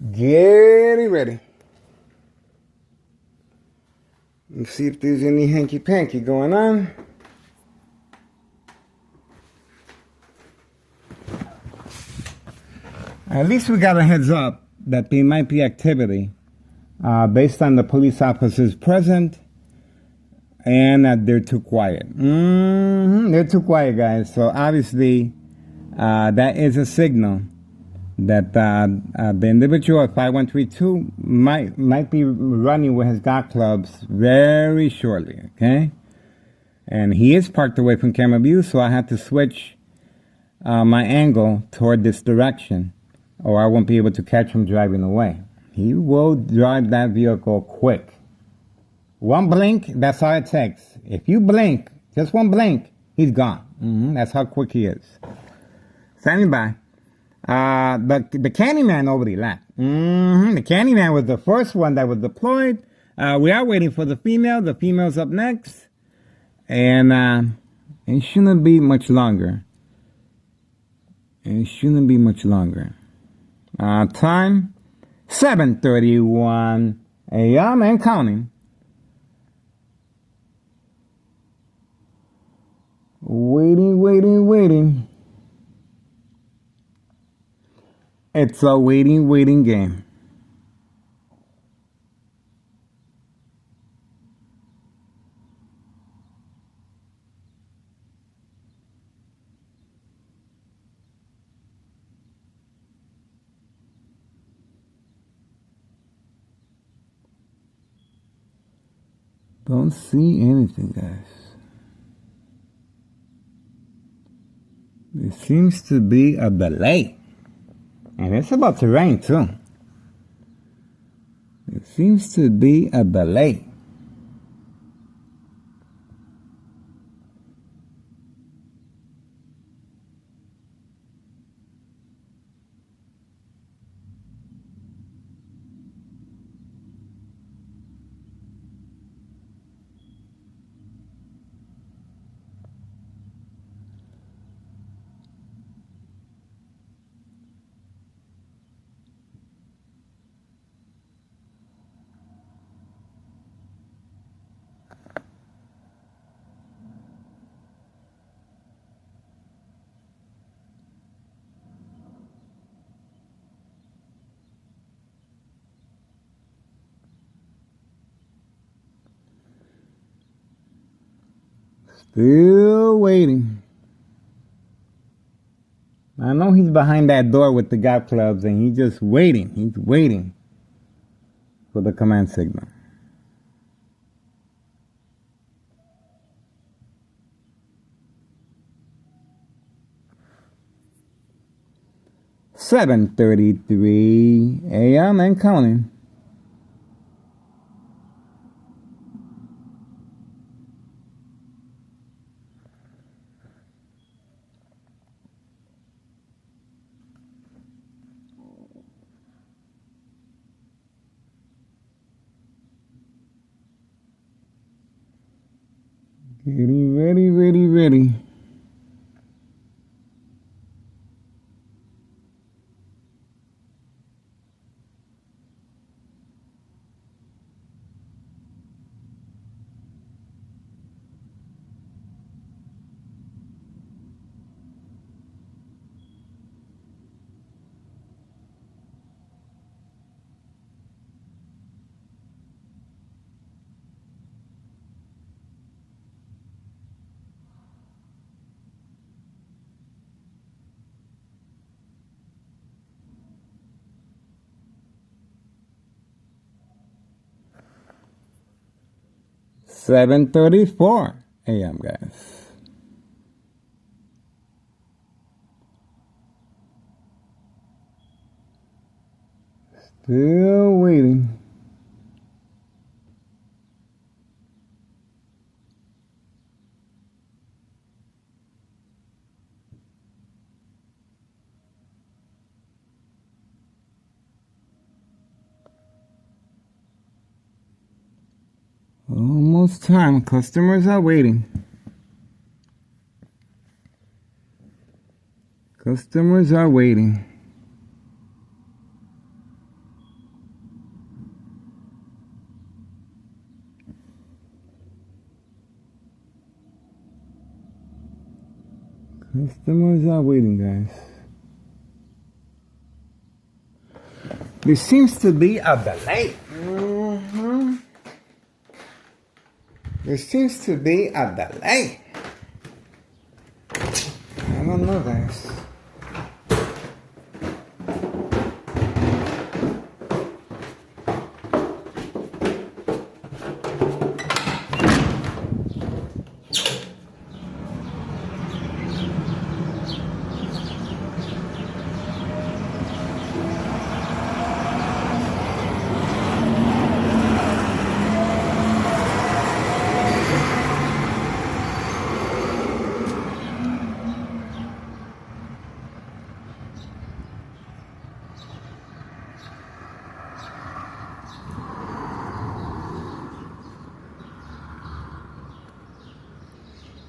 Getting ready. Let's see if there's any hanky-panky going on. At least we got a heads up that there might be activity based on the police officers present and that they're too quiet. They're too quiet, guys. So obviously that is a signal that the individual at 5132 might be running with his golf clubs very shortly, okay? And he is parked away from camera view, so I have to switch my angle toward this direction, or I won't be able to catch him driving away. He will drive that vehicle quick. One blink, that's all it takes. If you blink, just one blink, he's gone. That's how quick he is. Standing by. The Candyman already left. The Candyman was the first one that was deployed. We are waiting for the female. The female's up next. And it shouldn't be much longer. It shouldn't be much longer. Time 7:31 a.m. and counting. Waiting. It's a waiting game. Don't see anything, guys. There seems to be a delay. And it's about to rain, too. There seems to be a delay. Still waiting. I know he's behind that door with the golf clubs and he's just waiting. He's waiting for the command signal. "7:33 a.m. and counting. Getting ready. "7:34 a.m., guys. Still waiting. Almost time. Customers are waiting. Customers are waiting. Customers are waiting, guys. There seems to be a delay. There seems to be a delay. I don't know, guys.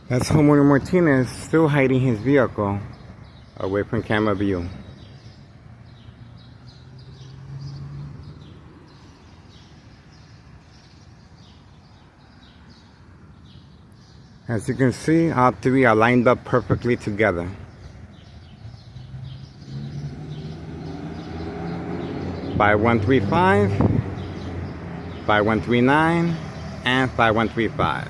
That's homeowner Martinez still hiding his vehicle away from camera view. As you can see, all three are lined up perfectly together. By 135, by 139, and by 135.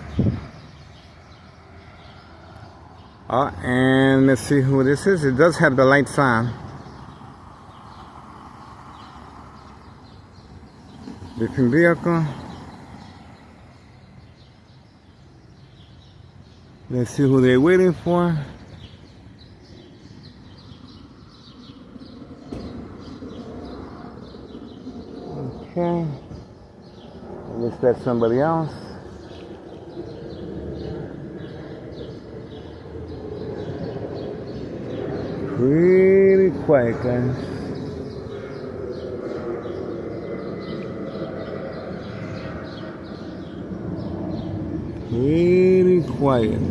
Oh, and let's see who this is. It does have the lights on. Different vehicle. Let's see who they're waiting for. Okay. I guess that's somebody else. Pretty quiet, guys. Pretty quiet.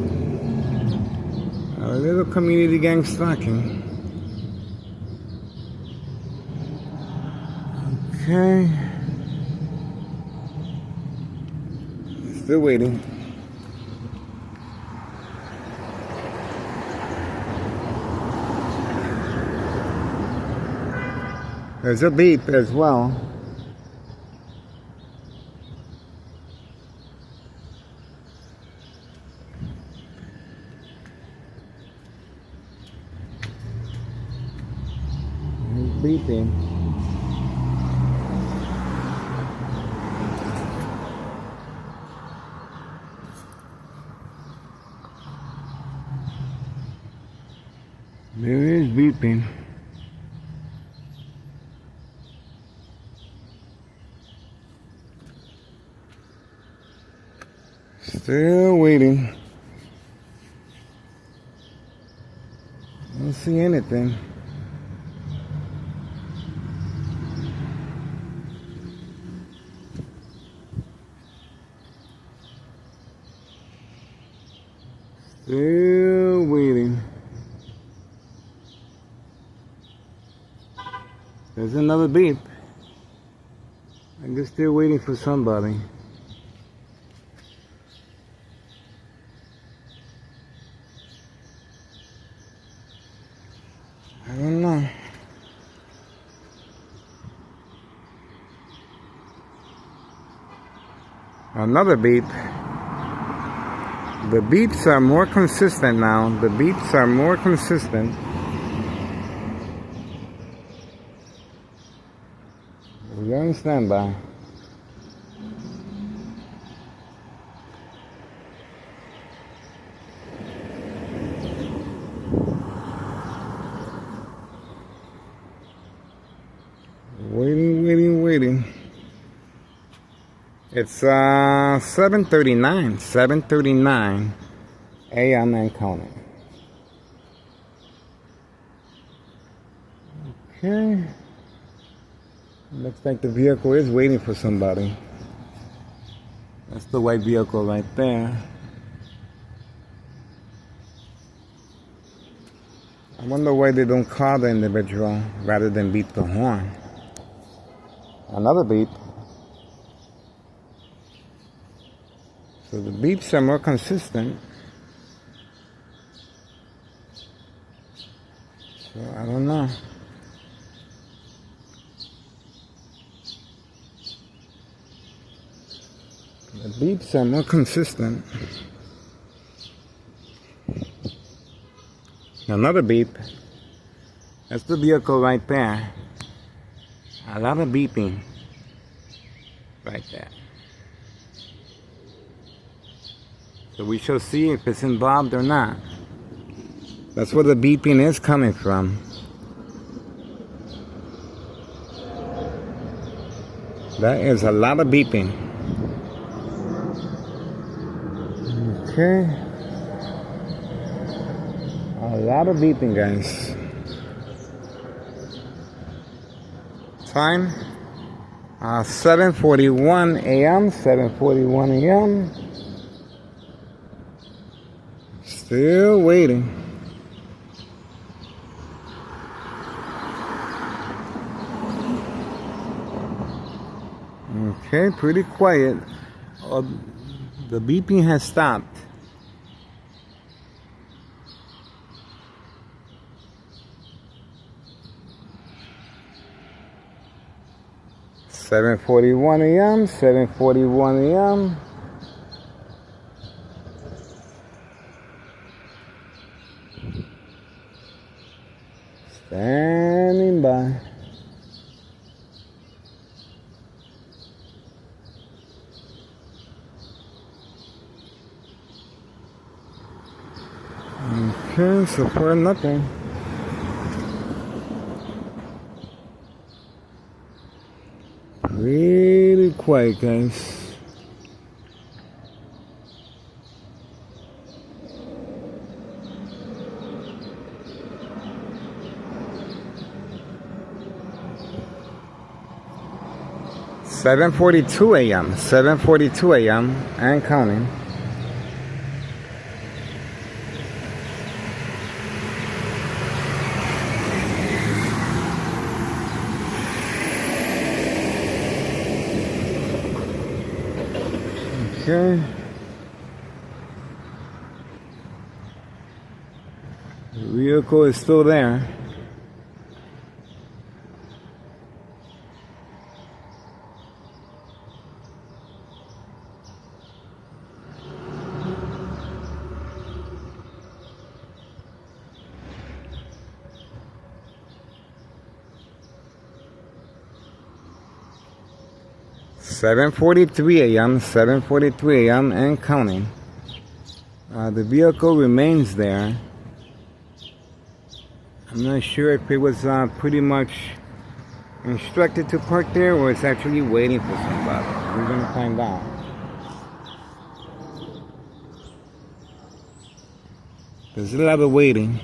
A little community gang stalking. Okay. Still waiting. There's a beep as well. It's beeping. There is beeping. Still waiting. Don't see anything. Still waiting. There's another beep. I guess still waiting for somebody. I don't know. Another beep. The beeps are more consistent now. The beeps are more consistent. We're on standby. Waiting. It's 7:39 a.m. and counting. Okay. Looks like the vehicle is waiting for somebody. That's the white vehicle right there. I wonder why they don't call the individual rather than beat the horn. Another beep. So the beeps are more consistent. So I don't know. The beeps are more consistent. Another beep. That's the vehicle right there. A lot of beeping right there. So we shall see if it's involved or not. That's where the beeping is coming from. That is a lot of beeping. Okay. A lot of beeping, guys. Time 7:41 a.m. 7:41 a.m. Still waiting. Okay, pretty quiet. The beeping has stopped. (7:41 a.m.) 7:41 a.m. Standing by. Okay, so far nothing. Really quiet, guys. (7:42 a.m.) 7:42 a.m. and counting. Okay. The vehicle is still there. (7:43 a.m.) 7:43 a.m. and counting. The vehicle remains there. I'm not sure if it was pretty much instructed to park there or it's actually waiting for somebody. We're going to find out. There's a lot of waiting.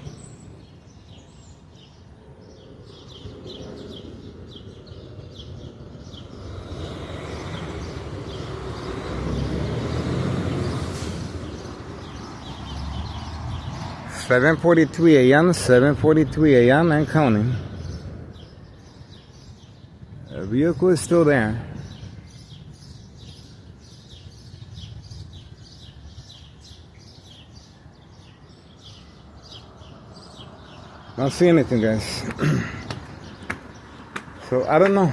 (7:43 a.m.) 7:43 a.m. and counting. The vehicle is still there. Don't see anything, guys. So I don't know.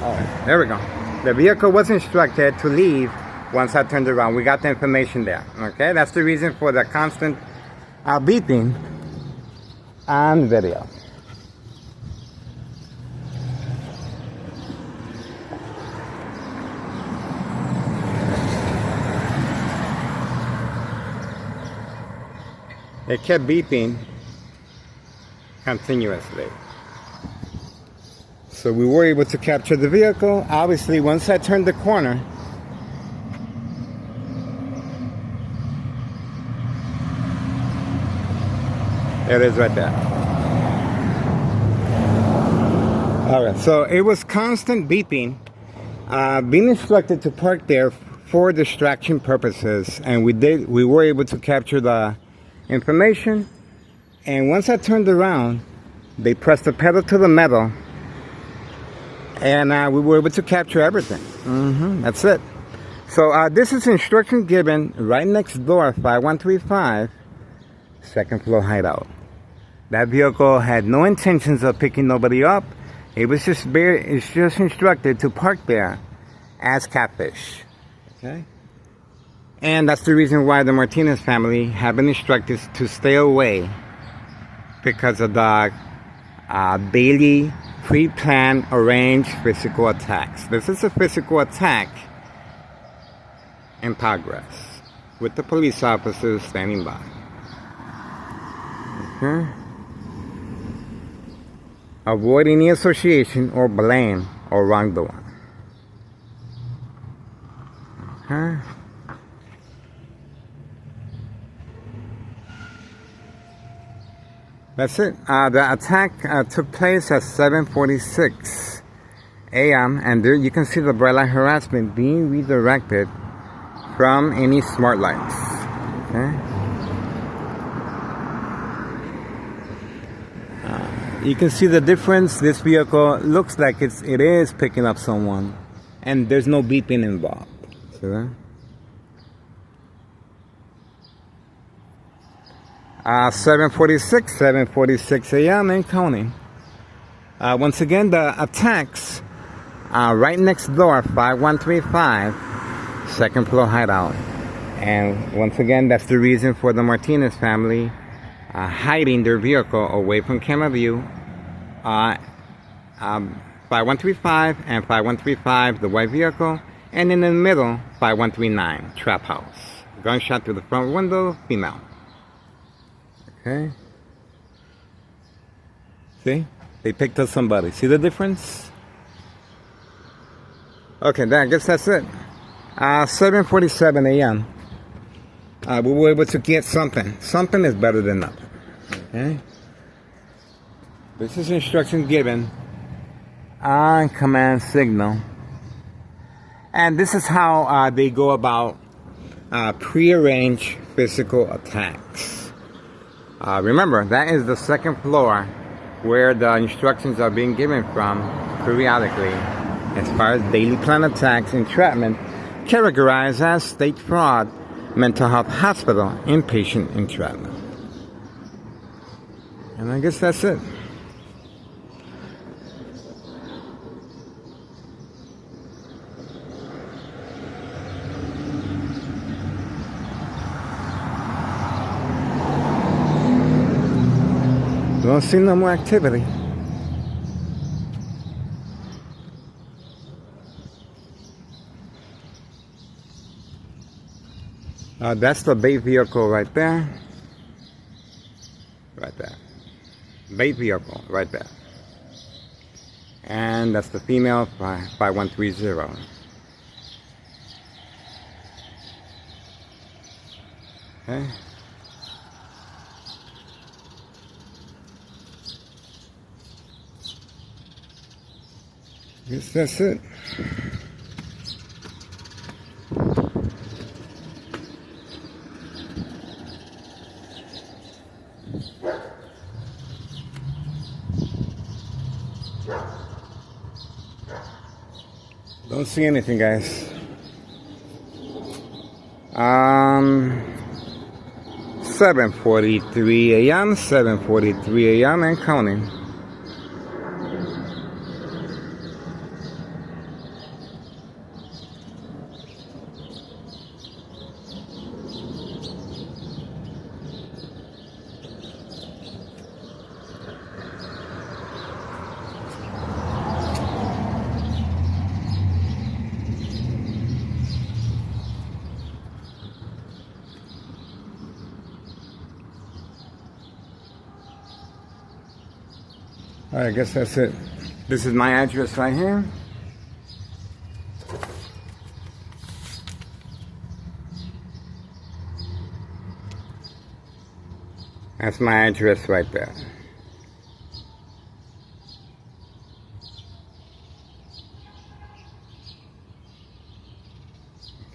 Oh, there we go. The vehicle was instructed to leave once I turned around. We got the information there. Okay, that's the reason for the constant beeping on video. It kept beeping continuously. So we were able to capture the vehicle. Obviously, once I turned the corner, it is right there. Alright, so it was constant beeping, being instructed to park there for distraction purposes, and we were able to capture the information. And once I turned around, they pressed the pedal to the metal, and we were able to capture everything. That's it. So this is instruction given right next door, 5135 second floor hideout. That vehicle had no intentions of picking nobody up. It's just instructed to park there as catfish. Okay? And that's the reason why the Martinez family have been instructed to stay away, because of the daily pre-planned arranged physical attacks. This is a physical attack in progress with the police officers standing by. Okay? Avoid any association or blame or wrongdoing. Okay? That's it. The attack took place at 7:46 a.m. and there you can see the bright light harassment being redirected from any smart lights. Okay? You can see the difference. This vehicle looks like it is picking up someone, and there's no beeping involved. See that? 7:46 a.m. and counting. Once again, the attacks right next door, 5135, second floor hideout. And once again, that's the reason for the Martinez family hiding their vehicle away from camera view. 5135 and 5135, the white vehicle, and in the middle, 5139, trap house. Gunshot through the front window, female. Okay. See? They picked up somebody. See the difference? Okay, I guess that's it. 7:47 a.m. We were able to get something. Something is better than nothing. Okay? This is instruction given on command signal. And this is how they go about prearranged physical attacks. Remember, that is the second floor where the instructions are being given from periodically as far as daily plan attacks, entrapment, categorized as state fraud, mental health hospital, inpatient entrapment. And I guess that's it. Don't see no more activity. That's the bait vehicle right there. Right there. Bait vehicle right there. And that's the female 5130. Okay. Guess that's it. Don't see anything, guys. 7:43 a.m. 7:43 a.m. and counting. Alright, I guess that's it. This is my address right here. That's my address right there.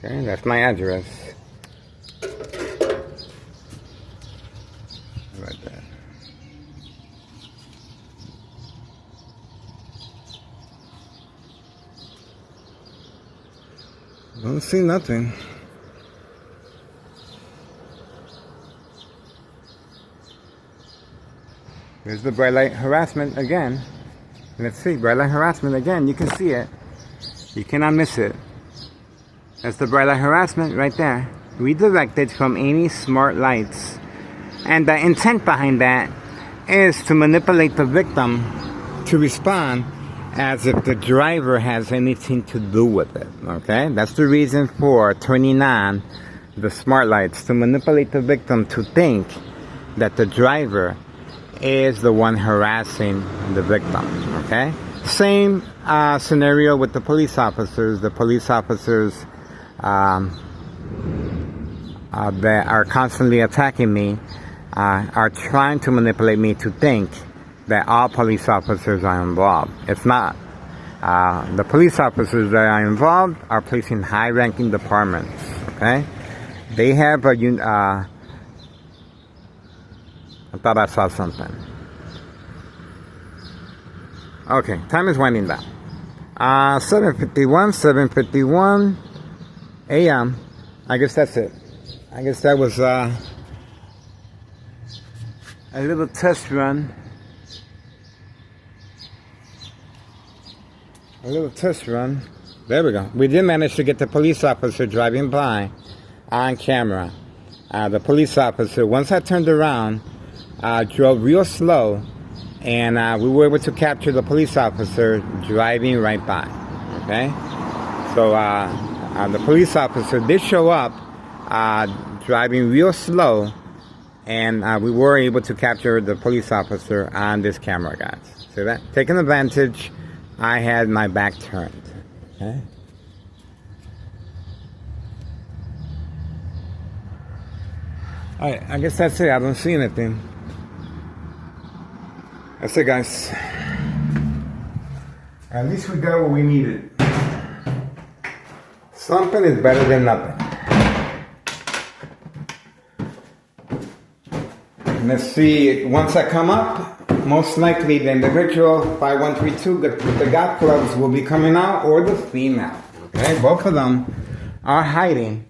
Okay, that's my address. Right there. Don't see nothing. There's the bright light harassment again. Let's see, bright light harassment again. You can see it. You cannot miss it. That's the bright light harassment right there. Redirected from any smart lights. And the intent behind that is to manipulate the victim to respond as if the driver has anything to do with it. Okay? That's the reason for turning on the smart lights, to manipulate the victim to think that the driver is the one harassing the victim. Okay? Same scenario with the police officers. The police officers that are constantly attacking me are trying to manipulate me to think that all police officers are involved. It's not. The police officers that are involved are placed in high-ranking departments. Okay? They have a I thought I saw something. Okay, time is winding down. 7:51 a.m. I guess that's it. I guess that was a little test run. A little test run. There we go. We did manage to get the police officer driving by on camera. The police officer, once I turned around, drove real slow, and we were able to capture the police officer driving right by. Okay? So the police officer did show up driving real slow, and we were able to capture the police officer on this camera, guys. See that? Taking advantage, I had my back turned. Okay? Alright, I guess that's it. I don't see anything. That's it, guys. At least we got what we needed. Something is better than nothing. Let's see, once I come up, most likely the individual 5132 with the golf clubs will be coming out, or the female. Okay, both of them are hiding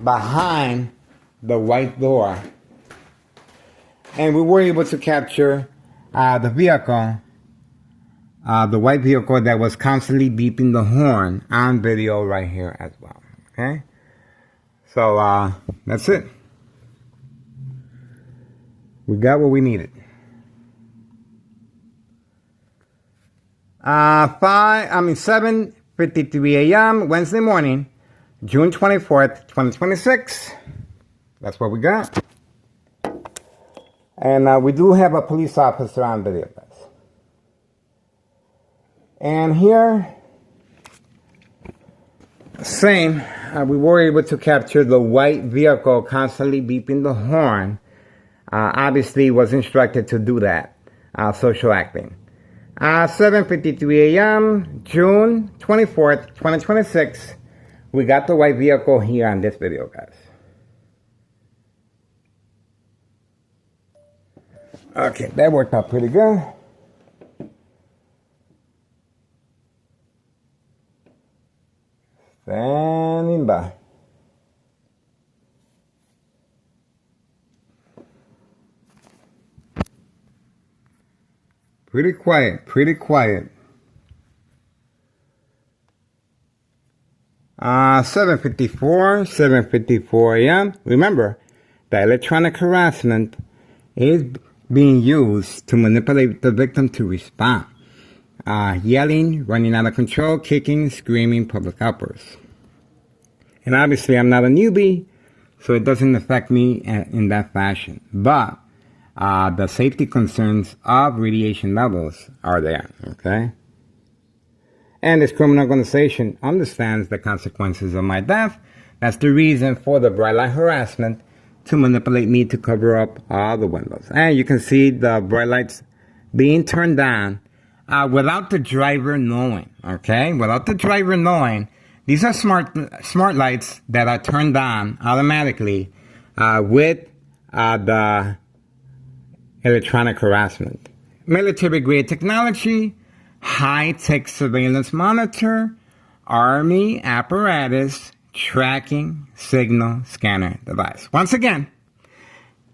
behind the white door. And we were able to capture the vehicle, the white vehicle that was constantly beeping the horn on video right here as well. Okay? So, that's it. We got what we needed. 7:53 a.m. Wednesday morning, June 24th, 2026. That's what we got. And we do have a police officer on video, guys. And here, same, we were able to capture the white vehicle constantly beeping the horn. Obviously was instructed to do that, social acting. 7:53 a.m., June 24th, 2026. We got the white vehicle here on this video, guys. Okay, that worked out pretty good. Standing by. Pretty quiet, pretty quiet. 7:54 a.m. Remember, the electronic harassment is being used to manipulate the victim to respond. Yelling, running out of control, kicking, screaming, public outbursts. And obviously I'm not a newbie, so it doesn't affect me in that fashion. But the safety concerns of radiation levels are there, okay? And this criminal organization understands the consequences of my death. That's the reason for the bright light harassment, to manipulate me to cover up all the windows. And you can see the bright lights being turned on without the driver knowing, okay? Without the driver knowing. These are smart lights that are turned on automatically with the electronic harassment. Military-grade technology, high-tech surveillance monitor, Army apparatus, tracking signal scanner device. Once again,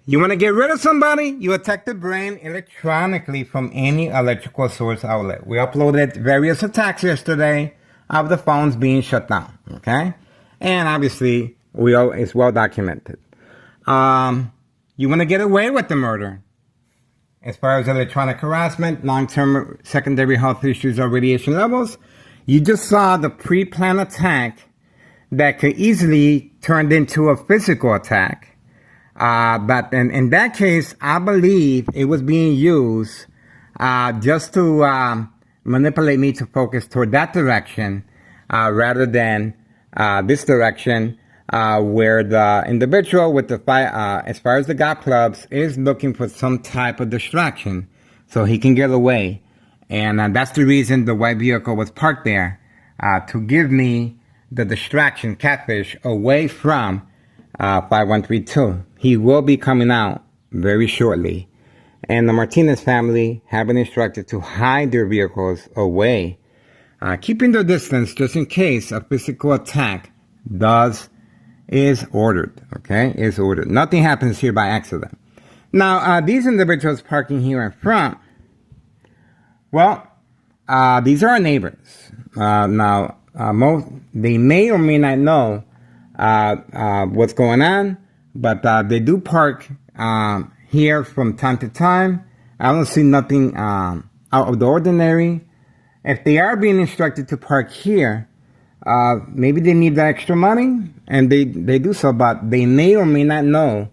You want to get rid of somebody? You attack the brain electronically from any electrical source outlet. We uploaded various attacks yesterday of the phones being shut down. Okay? And obviously, it's well documented. You want to get away with the murder. As far as electronic harassment, long-term secondary health issues or radiation levels, you just saw the pre-planned attack that could easily turn into a physical attack. But in that case, I believe it was being used just to manipulate me to focus toward that direction rather than this direction where the individual with the as far as the golf clubs is looking for some type of distraction so he can get away. And that's the reason the white vehicle was parked there, to give me the distraction, catfish, away from 5132. He will be coming out very shortly. And the Martinez family have been instructed to hide their vehicles away, keeping their distance just in case a physical attack is ordered, okay? Is ordered. Nothing happens here by accident. Now, these individuals parking here in front, well, these are our neighbors. Now, they may or may not know what's going on, but they do park here from time to time. I don't see nothing out of the ordinary. If they are being instructed to park here, maybe they need the extra money, and they do so, but they may or may not know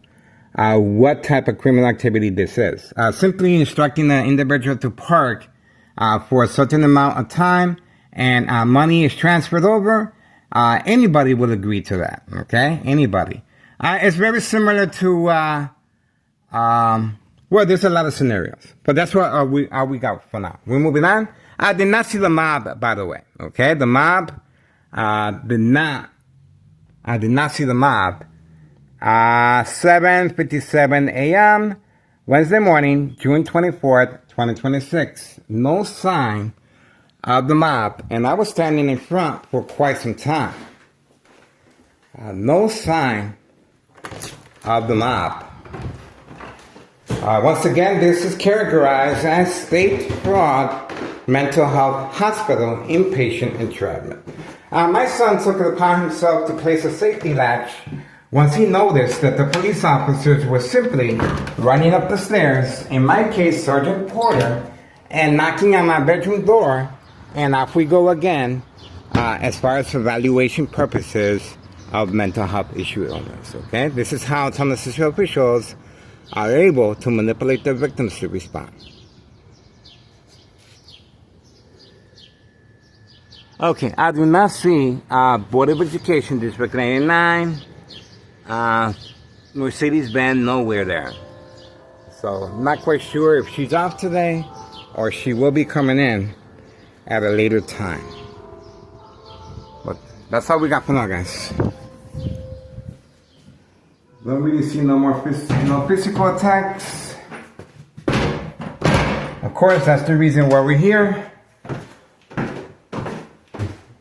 what type of criminal activity this is. Simply instructing the individual to park for a certain amount of time and money is transferred over, anybody will agree to that, okay? Anybody. It's very similar to, well, there's a lot of scenarios, but that's what we got for now. We're moving on. I did not see the mob, by the way, okay? The mob, I did not see the mob. 7:57 a.m., Wednesday morning, June 24th, 2026. No sign of the mob, and I was standing in front for quite some time. No sign of the mob. Once again, this is characterized as State Fraud Mental Health Hospital inpatient entrapment. My son took it upon himself to place a safety latch once he noticed that the police officers were simply running up the stairs, in my case, Sergeant Porter, and knocking on my bedroom door, and off we go again, as far as evaluation purposes of mental health issue illness, okay? This is how San Francisco officials are able to manipulate their victims to respond. Okay, I do not see Board of Education, District 99, Mercedes-Benz, nowhere there. So, I'm not quite sure if she's off today or she will be coming in at a later time. But that's all we got for now, guys. Don't really see no more physical attacks. Of course, that's the reason why we're here.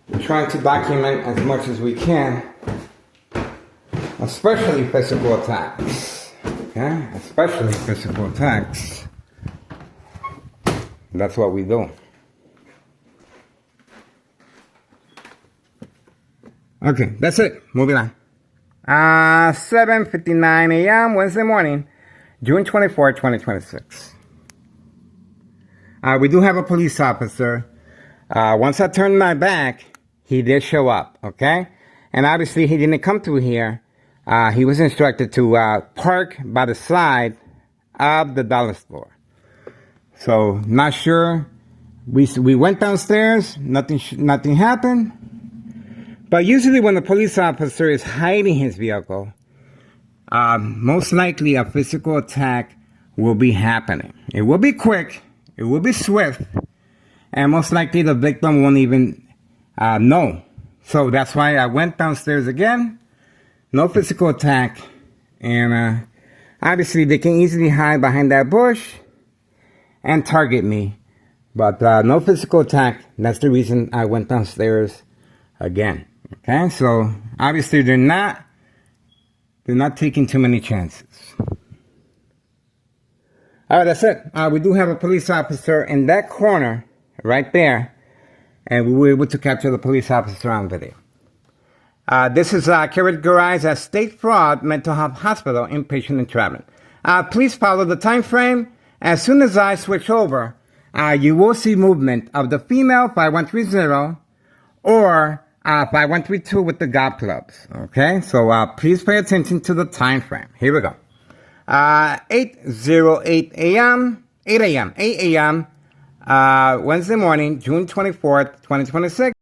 We're trying to document as much as we can, especially physical attacks. Okay? Especially physical attacks. That's what we do. Okay, that's it. Moving on. 7:59 a.m. Wednesday morning, June 24, 2026. We do have a police officer. Once I turned my back, he did show up, okay? And obviously he didn't come through here. He was instructed to park by the side of the dollar store. So, not sure. We went downstairs, nothing happened. But usually when the police officer is hiding his vehicle, most likely a physical attack will be happening. It will be quick, it will be swift, and most likely the victim won't even know. So that's why I went downstairs again. No physical attack. And obviously they can easily hide behind that bush and target me. But no physical attack. That's the reason I went downstairs again. Okay, so obviously they're not taking too many chances. All right, that's it. We do have a police officer in that corner right there, and we were able to capture the police officer on video. This is Carrot Garage at State Fraud Mental Health Hospital, inpatient and traveling. Please follow the time frame. As soon as I switch over, you will see movement of the female 5130 or 5132 with the golf clubs. Okay, so please pay attention to the time frame. Here we go. 8:08 a.m., 8 a.m., Wednesday morning, June 24th, 2026.